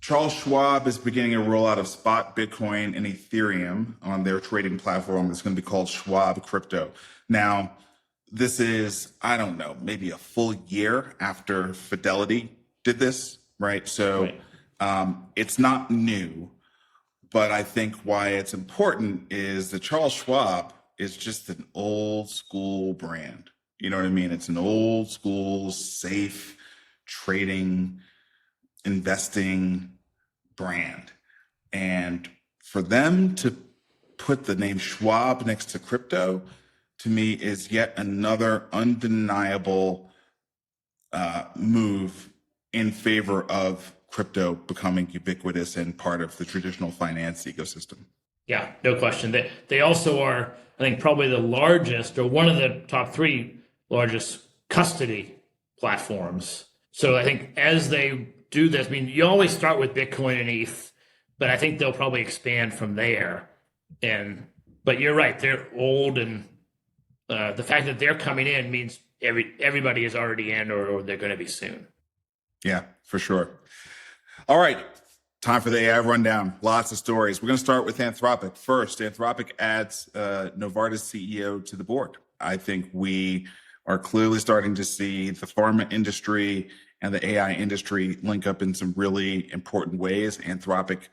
Charles Schwab is beginning a rollout of spot Bitcoin and Ethereum on their trading platform. It's going to be called Schwab Crypto. Now, this is, I don't know, maybe a full year after Fidelity did this, right? So it's not new, but I think why it's important is that Charles Schwab is just an old school brand. You know what I mean? It's an old school, safe trading, investing brand. And for them to put the name Schwab next to crypto, to me, is yet another undeniable move in favor of crypto becoming ubiquitous and part of the traditional finance ecosystem. Yeah, no question. They also are, I think, probably the largest, or one of the top 3 largest custody platforms. So I think as they do this, I mean, you always start with Bitcoin and ETH, but I think they'll probably expand from there. But you're right, they're old, and the fact that they're coming in means everybody is already in, or they're going to be soon. Yeah, for sure. All right, time for the AI rundown. Lots of stories. We're going to start with Anthropic. First, Anthropic adds Novartis CEO to the board. I think we are clearly starting to see the pharma industry and the AI industry link up in some really important ways. Anthropic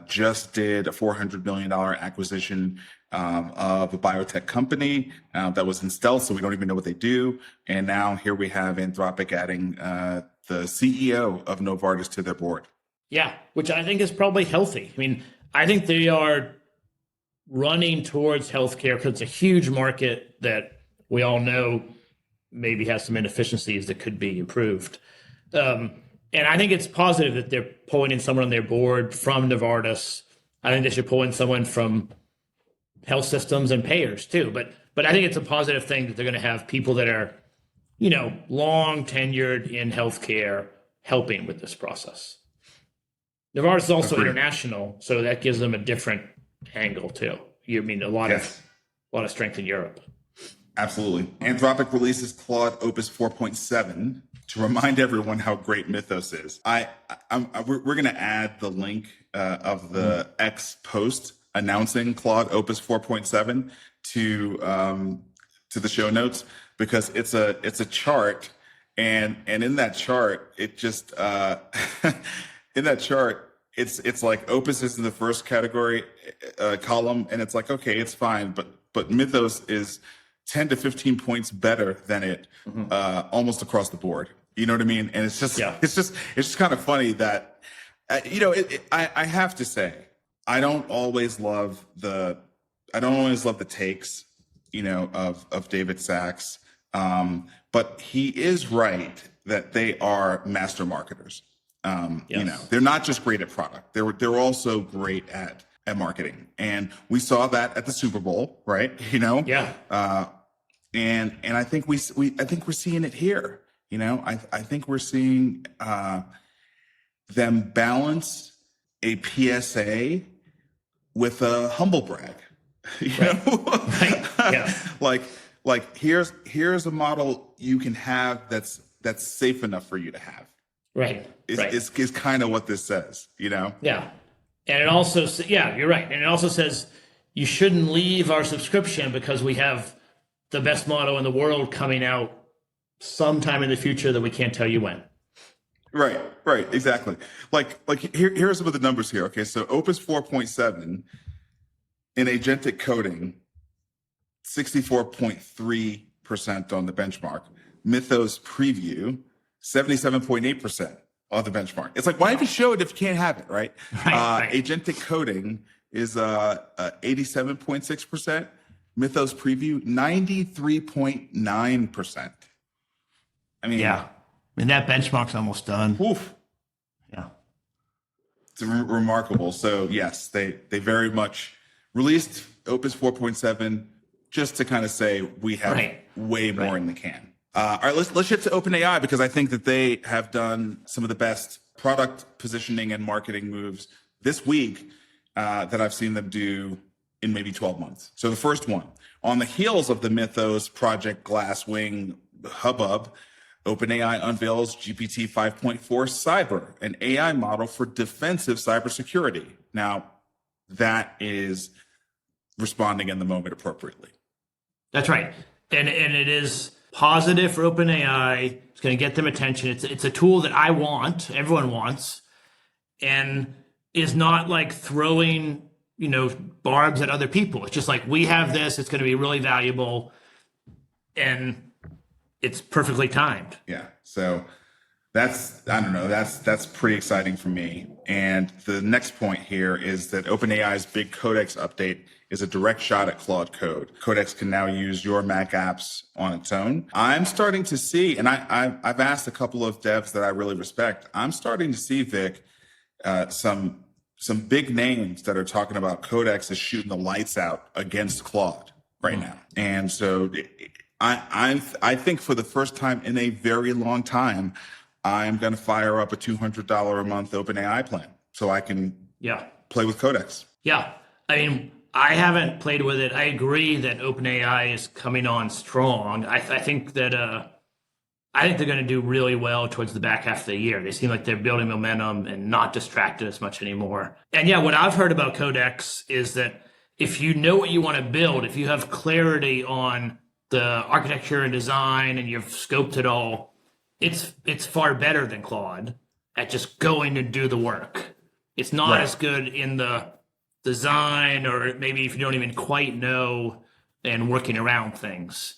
just did a $400 million acquisition of a biotech company that was in stealth, so we don't even know what they do. And now here we have Anthropic adding the CEO of Novartis to their board. Yeah, which I think is probably healthy. I mean, I think they are running towards healthcare because it's a huge market that we all know maybe has some inefficiencies that could be improved. And I think it's positive that they're pulling in someone on their board from Novartis. I think they should pull in someone from health systems and payers too. But I think it's a positive thing that they're going to have people that are, long tenured in healthcare helping with this process. Novartis is also international, so that gives them a different angle too. A lot of strength in Europe. Absolutely. Anthropic releases Claude Opus 4.7 to remind everyone how great Mythos is. We're going to add the link of the X post announcing Claude Opus 4.7 to the show notes, because it's a chart, and in that chart it just in that chart it's like Opus is in the first category column, and it's like, okay, it's fine, but Mythos is 10 to 15 points better than it almost across the board. You know what I mean? And it's just it's just kind of funny that I have to say, I don't always love the takes of David Sachs, but he is right that they are master marketers. They're not just great at product; they're also great at marketing, and we saw that at the Super Bowl, right? And I think we're seeing it here. I think we're seeing them balance a PSA with a humble brag. Right. Yeah. like here's a model you can have that's safe enough for you to have. Right. Is kind of what this says. Yeah. And it also, you're right. And it also says you shouldn't leave our subscription because we have the best model in the world coming out sometime in the future that we can't tell you when. Right, exactly. Like here are some of the numbers here. Okay, so Opus 4.7 in agentic coding, 64.3% on the benchmark. Mythos preview, 77.8% on the benchmark. It's like, why even show it if you can't have it, right? Right. Agentic coding is 87.6%. Mythos preview, 93.9%. I mean, that benchmark's almost done. Oof. Yeah. It's remarkable. So yes, they very much released Opus 4.7 just to kind of say we have way more in the can. All right, let's shift to OpenAI, because I think that they have done some of the best product positioning and marketing moves this week that I've seen them do in maybe 12 months. So the first one, on the heels of the Mythos Project Glasswing hubbub, OpenAI unveils GPT 5.4 Cyber, an AI model for defensive cybersecurity. Now, that is responding in the moment appropriately. That's right. And it is positive for OpenAI. It's going to get them attention. It's a tool that I want, everyone wants, and is not like throwing, barbs at other people. It's just like, we have this, it's going to be really valuable, and it's perfectly timed. Yeah. So that's pretty exciting for me. And the next point here is that OpenAI's big Codex update is a direct shot at Claude Code. Codex can now use your Mac apps on its own. I'm starting to see, and I've asked a couple of devs that I really respect, I'm starting to see, Vic, some big names that are talking about Codex is shooting the lights out against Claude right now. And so I think for the first time in a very long time, I'm going to fire up a $200 a month OpenAI plan so I can play with Codex. Yeah. I mean, I haven't played with it. I agree that OpenAI is coming on strong. I think that they're going to do really well towards the back half of the year. They seem like they're building momentum and not distracted as much anymore. And what I've heard about Codex is that if you know what you want to build, if you have clarity on the architecture and design and you've scoped it all, it's far better than Claude at just going to do the work. It's not Right. as good in the design, or maybe if you don't even quite know, and working around things.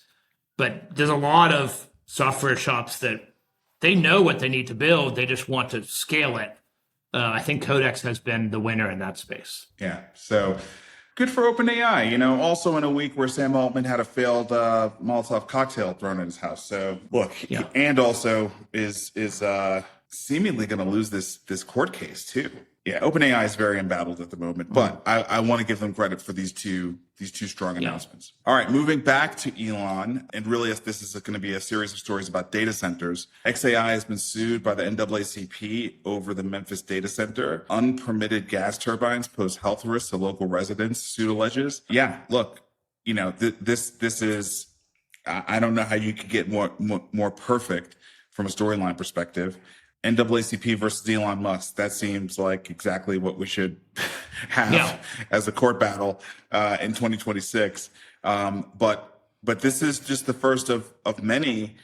But there's a lot of software shops that they know what they need to build. They just want to scale it. I think Codex has been the winner in that space. Yeah. So good for OpenAI. Also in a week where Sam Altman had a failed Molotov cocktail thrown at his house. So look, Yeah. and also is seemingly going to lose this court case too. Yeah, OpenAI is very embattled at the moment, but I want to give them credit for these two strong announcements. All right, moving back to Elon, and really this is going to be a series of stories about data centers. XAI has been sued by the NAACP over the Memphis data center. Unpermitted gas turbines pose health risks to local residents, suit alleges. Yeah, look, this is, I don't know how you could get more perfect from a storyline perspective. NAACP versus Elon Musk. That seems like exactly what we should have as a court battle in 2026. But this is just the first of many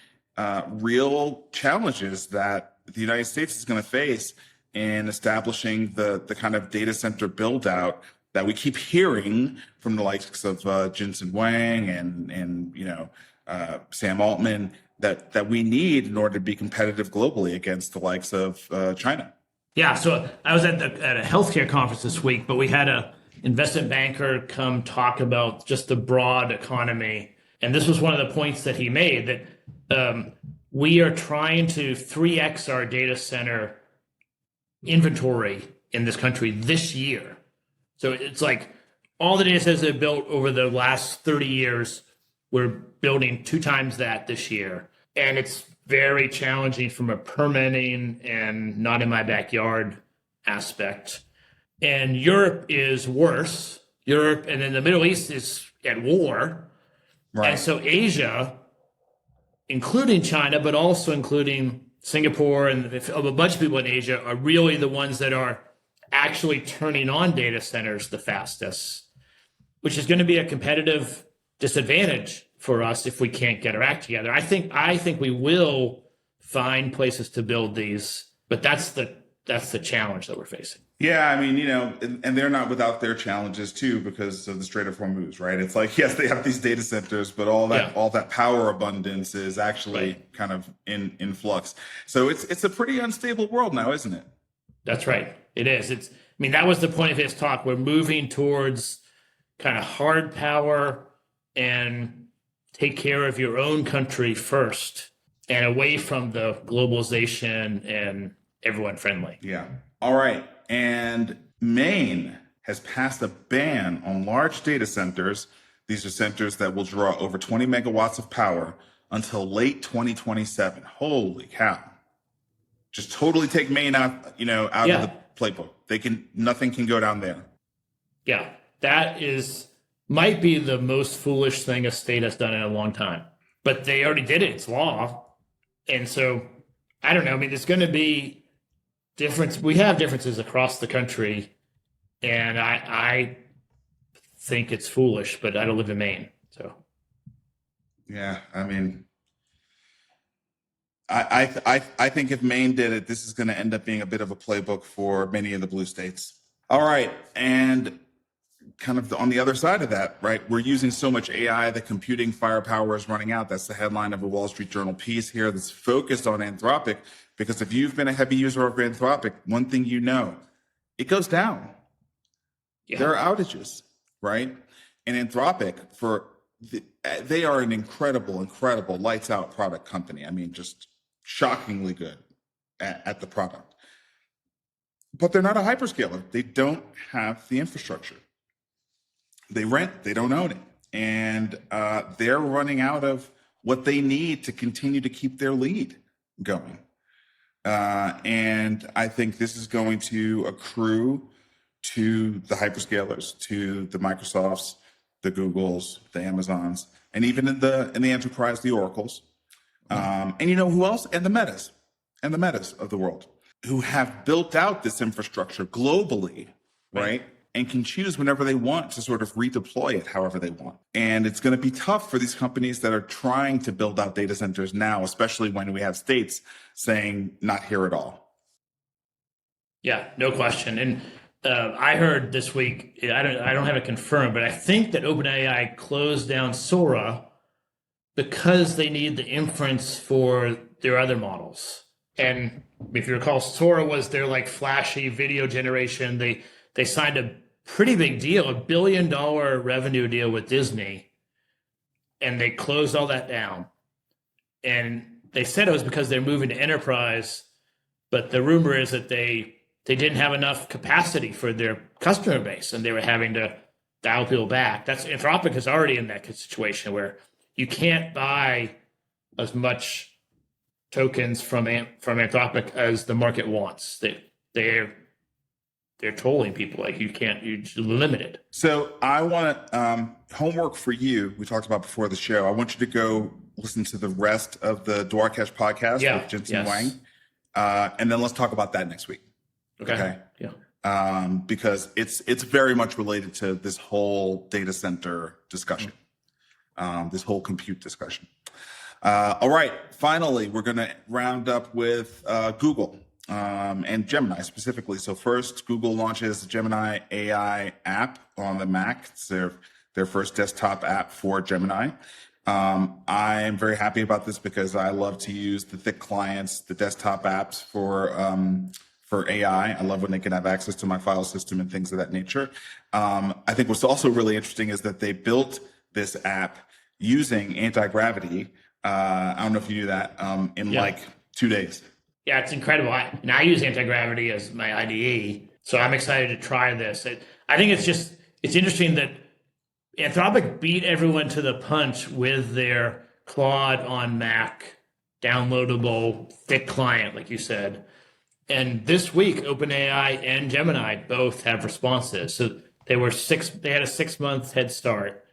real challenges that the United States is going to face in establishing the kind of data center build out that we keep hearing from the likes of Jensen Huang and Sam Altman that we need in order to be competitive globally against the likes of China. Yeah, so I was at a healthcare conference this week, but we had a investment banker come talk about just the broad economy. And this was one of the points that he made, that we are trying to 3x our data center inventory in this country this year. So it's like all the data centers they've built over the last 30 years, we're building 2 times that this year. And it's very challenging from a permitting and not in my backyard aspect. And Europe is worse. Europe and then the Middle East is at war. Right. And so Asia, including China, but also including Singapore and a bunch of people in Asia, are really the ones that are actually turning on data centers the fastest, which is going to be a competitive disadvantage for us if we can't get our act together. I think we will find places to build these, but that's the challenge that we're facing. Yeah, I mean, and they're not without their challenges too because of the Strait of Hormuz, right? It's like, yes, they have these data centers, but all that power abundance is actually kind of in flux. So it's a pretty unstable world now, isn't it? That's right. It is. That was the point of his talk. We're moving towards kind of hard power and take care of your own country first and away from the globalization and everyone friendly. Yeah. All right. And Maine has passed a ban on large data centers. These are centers that will draw over 20 megawatts of power until late 2027. Holy cow. Just totally take Maine out of the playbook. Nothing can go down there. Yeah. That might be the most foolish thing a state has done in a long time, but they already did it. It's law. And so I don't know. There's going to be difference. We have differences across the country, and I think it's foolish, but I don't live in Maine. So. Yeah. I think if Maine did it, this is going to end up being a bit of a playbook for many of the blue states. All right. And kind of on the other side of that, right? We're using so much AI that computing firepower is running out. That's the headline of a Wall Street Journal piece here that's focused on Anthropic, because if you've been a heavy user of Anthropic, one thing it goes down. Yeah. There are outages, right? And Anthropic, they are an incredible lights out product company. Just shockingly good at the product. But they're not a hyperscaler. They don't have the infrastructure. They rent, they don't own it. And they're running out of what they need to continue to keep their lead going. And I think this is going to accrue to the hyperscalers, to the Microsofts, the Googles, the Amazons, and even in the enterprise, the Oracles. And who else? And the Metas of the world, who have built out this infrastructure globally, right? and can choose whenever they want to sort of redeploy it however they want. And it's going to be tough for these companies that are trying to build out data centers now, especially when we have states saying not here at all. Yeah, no question. And I heard this week, I don't have it confirmed, but I think that OpenAI closed down Sora because they need the inference for their other models. And if you recall, Sora was their like flashy video generation. They signed a pretty big deal, $1 billion revenue deal with Disney, and they closed all that down. And they said it was because they're moving to enterprise, but the rumor is that they didn't have enough capacity for their customer base, and they were having to dial people back. Anthropic is already in that situation where you can't buy as much tokens from Anthropic as the market wants. They're trolling people. Like you're limited. So I want homework for you. We talked about before the show. I want you to go listen to the rest of the Dwarkesh podcast with Jensen Wang, and then let's talk about that next week. Okay. Yeah. Because it's very much related to this whole data center discussion, this whole compute discussion. All right. Finally, we're going to round up with Google and Gemini specifically. So first, Google launches the Gemini AI app on the Mac. It's their first desktop app for Gemini. I am very happy about this because I love to use the thick clients, the desktop apps for AI. I love when they can have access to my file system and things of that nature. I think what's also really interesting is that they built this app using anti-gravity. I don't know if you knew that, in like 2 days. Yeah, it's incredible. I use anti-gravity as my IDE, so I'm excited to try this. I think it's interesting that Anthropic beat everyone to the punch with their Claude on Mac, downloadable, thick client, like you said. And this week, OpenAI and Gemini both have responses. So they had a 6-month head start,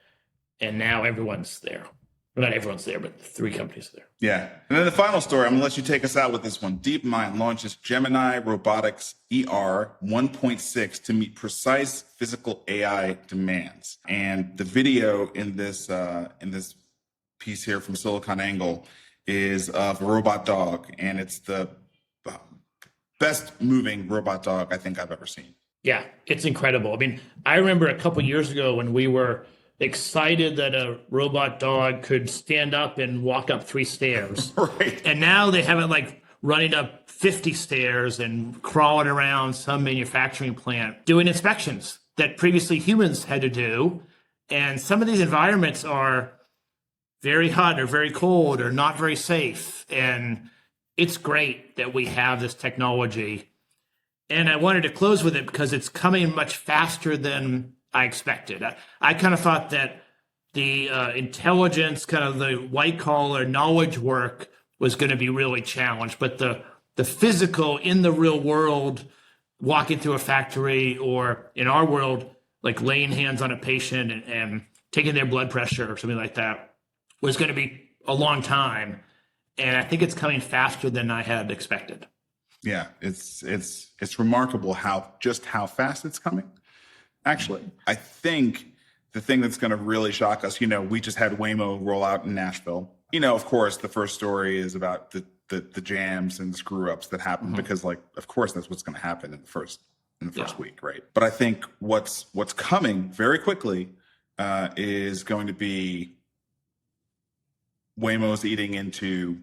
and now everyone's there. Well, not everyone's there, but 3 companies are there. Yeah. And then the final story, I'm going to let you take us out with this one. DeepMind launches Gemini Robotics ER 1.6 to meet precise physical AI demands. And the video in this piece here from SiliconANGLE is of a robot dog, and it's the best moving robot dog I think I've ever seen. Yeah, it's incredible. I mean, I remember a couple years ago when we were excited that a robot dog could stand up and walk up 3 stairs. Right. And now they have it like running up 50 stairs and crawling around some manufacturing plant doing inspections that previously humans had to do. And some of these environments are very hot or very cold or not very safe. And it's great that we have this technology. And I wanted to close with it because it's coming much faster than I expected. I kind of thought that the intelligence, kind of the white collar knowledge work was going to be really challenged, but the physical in the real world, walking through a factory, or in our world, like laying hands on a patient and taking their blood pressure or something like that, was going to be a long time. And I think it's coming faster than I had expected. Yeah, it's remarkable how fast it's coming. Actually, I think the thing that's going to really shock us, we just had Waymo roll out in Nashville. Of course, the first story is about the jams and screw ups that happen, because, of course, that's what's going to happen in the first week, right? But I think what's coming very quickly is going to be Waymo's eating into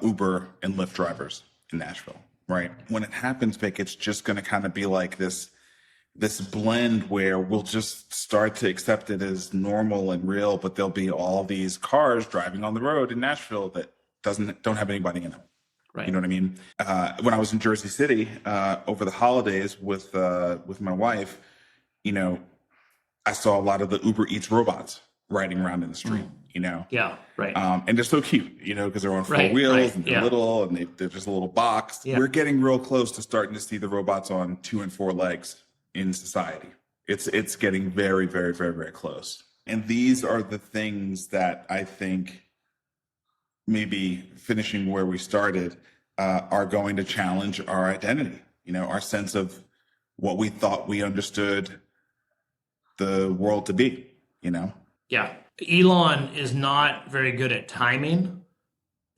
Uber and Lyft drivers in Nashville, right? When it happens, Vic, it's just going to kind of be like this blend where we'll just start to accept it as normal and real, but there'll be all these cars driving on the road in Nashville that don't have anybody in them. Right. You know what I mean? When I was in Jersey City over the holidays with my wife, I saw a lot of the Uber Eats robots riding around in the street. Yeah, right. And they're so cute, because they're on 4 wheels and they're little and they're just a little box. Yeah. We're getting real close to starting to see the robots on 2 and 4 legs in society. It's getting very, very, very, very close. And these are the things that I think, maybe finishing where we started, are going to challenge our identity, our sense of what we thought we understood the world to be, you know? Yeah. Elon is not very good at timing.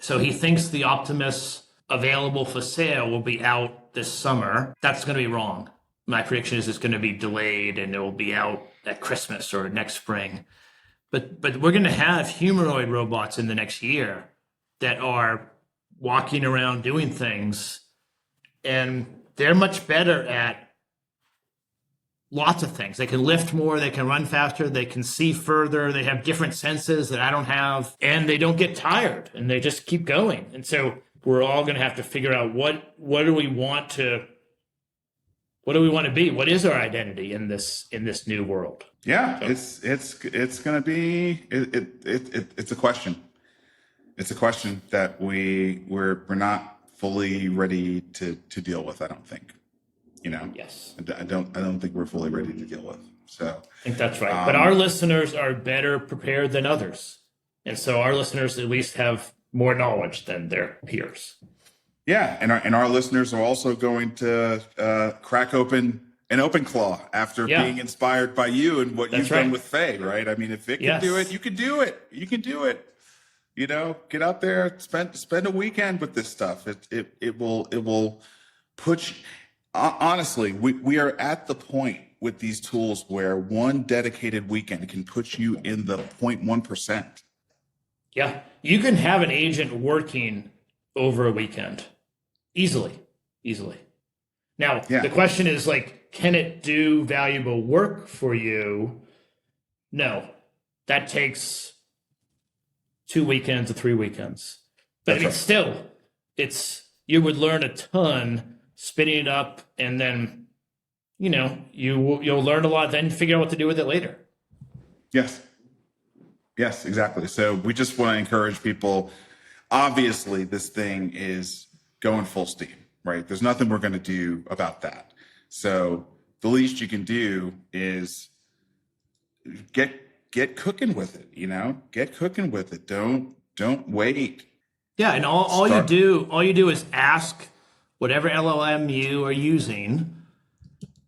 So he thinks the Optimus available for sale will be out this summer. That's going to be wrong. My prediction is it's going to be delayed and it will be out at Christmas or next spring. But we're going to have humanoid robots in the next year that are walking around doing things, and they're much better at lots of things. They can lift more, they can run faster, they can see further, they have different senses that I don't have, and they don't get tired, and they just keep going. And so we're all going to have to figure out what do we want to be? What is our identity in this new world? Yeah, so it's going to be it's a question. It's a question that we're not fully ready to deal with, I don't think. You know? Yes. I don't think we're fully ready to deal with. So I think that's right. But our listeners are better prepared than others. And so our listeners at least have more knowledge than their peers. Yeah, and our listeners are also going to crack open an open claw after being inspired by you and what you've done with Faye, right? I mean, if Vic can do it, you can do it. You can do it. You know, get out there, spend a weekend with this stuff. It will put you, honestly, we are at the point with these tools where one dedicated weekend can put you in the 0.1%. Yeah, you can have an agent working over a weekend easily. Now, the question is like, can it do valuable work for you? No, that takes 2 weekends or 3 weekends. But I mean, still, you would learn a ton spinning it up, and then, you know, you'll learn a lot, then figure out what to do with it later. Yes, exactly. So we just want to encourage people. Obviously, this thing is going full steam, right? There's nothing we're going to do about that. So the least you can do is get cooking with it, you know, get cooking with it. Don't wait. Yeah. And all you do is ask whatever LLM you are using.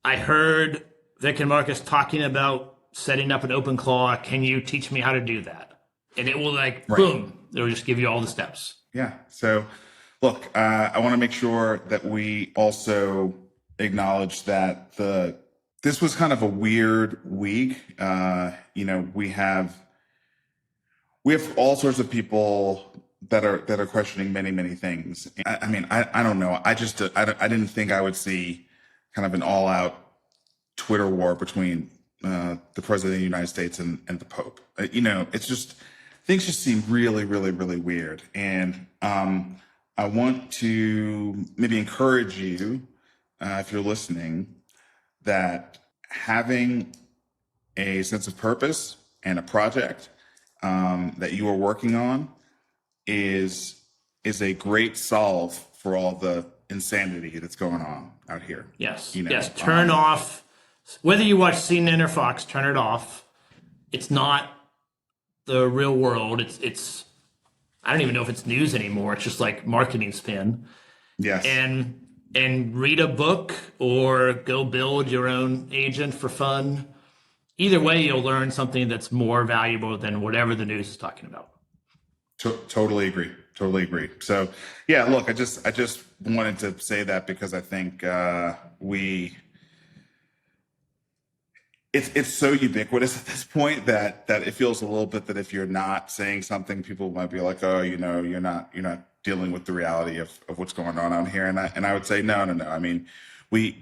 I heard Vic and Marcus talking about setting up an open claw. Can you teach me how to do that? And it will boom, it'll just give you all the steps. Yeah. So look, I want to make sure that we also acknowledge that this was kind of a weird week. You know, we have all sorts of people that are questioning many things. I mean, I don't know. I didn't think I would see kind of an all-out Twitter war between the president of the United States and the Pope. You know, it's just, things just seem really weird. And I want to maybe encourage you, if you're listening, that having a sense of purpose and a project that you are working on is a great solve for all the insanity that's going on out here. Yes. You know, yes. Turn off, whether you watch CNN or Fox, turn it off. It's not the real world. It's I don't even know if it's news anymore. It's just like marketing spin. Yes. And read a book or go build your own agent for fun. Either way, you'll learn something that's more valuable than whatever the news is talking about. Totally agree. So yeah, look, I just wanted to say that because I think it's so ubiquitous at this point that it feels a little bit that if you're not saying something, people might be like, oh, you know, you're not dealing with the reality of what's going on out here. And I would say, no. I mean, we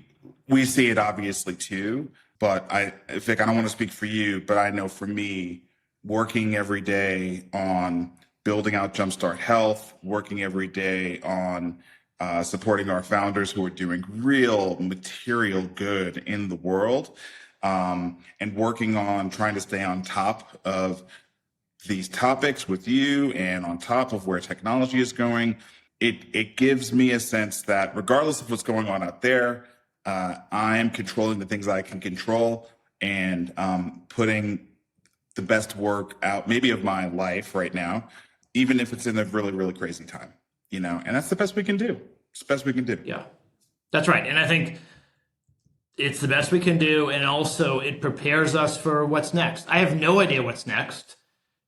see it obviously too, but Vic, I don't want to speak for you, but I know for me, working every day on building out Jumpstart Health, working every day on supporting our founders who are doing real material good in the world, and working on trying to stay on top of these topics with you and on top of where technology is going, it gives me a sense that regardless of what's going on out there, I am controlling the things I can control and putting the best work out maybe of my life right now, even if it's in a really crazy time, you know, and that's the best we can do. It's the best we can do. Yeah, that's right. And I think It's the best we can do, and also it prepares us for what's next. I have no idea what's next.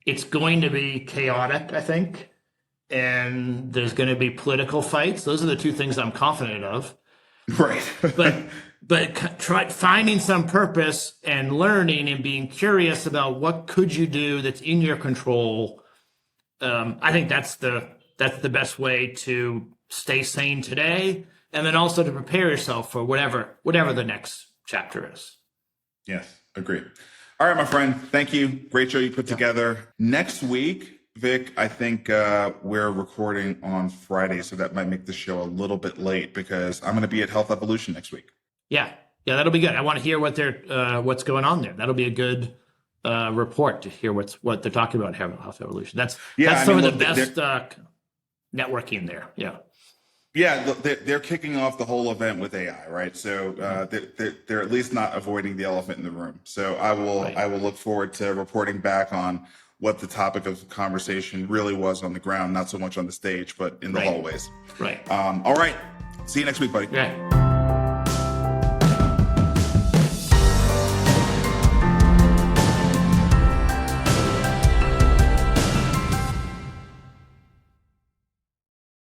It's going to be chaotic, I think, and there's going to be political fights. Those are the two things I'm confident of. Right. but finding some purpose and learning and being curious about what could you do that's in your control. I think that's the best way to stay sane today, and then also to prepare yourself for whatever the next chapter is. Yes, agree. All right, my friend. Thank you. Great show you put together. Next week, Vic, I think we're recording on Friday, so that might make the show a little bit late because I'm going to be at Health Evolution next week. Yeah, that'll be good. I want to hear what's going on there. That'll be a good report to hear what they're talking about here about Health Evolution. That's some of the best networking there. Yeah, they're kicking off the whole event with AI, right? So they're at least not avoiding the elephant in the room. So I will look forward to reporting back on what the topic of conversation really was on the ground, not so much on the stage, but in the hallways. Right. All right. See you next week, buddy. Yeah.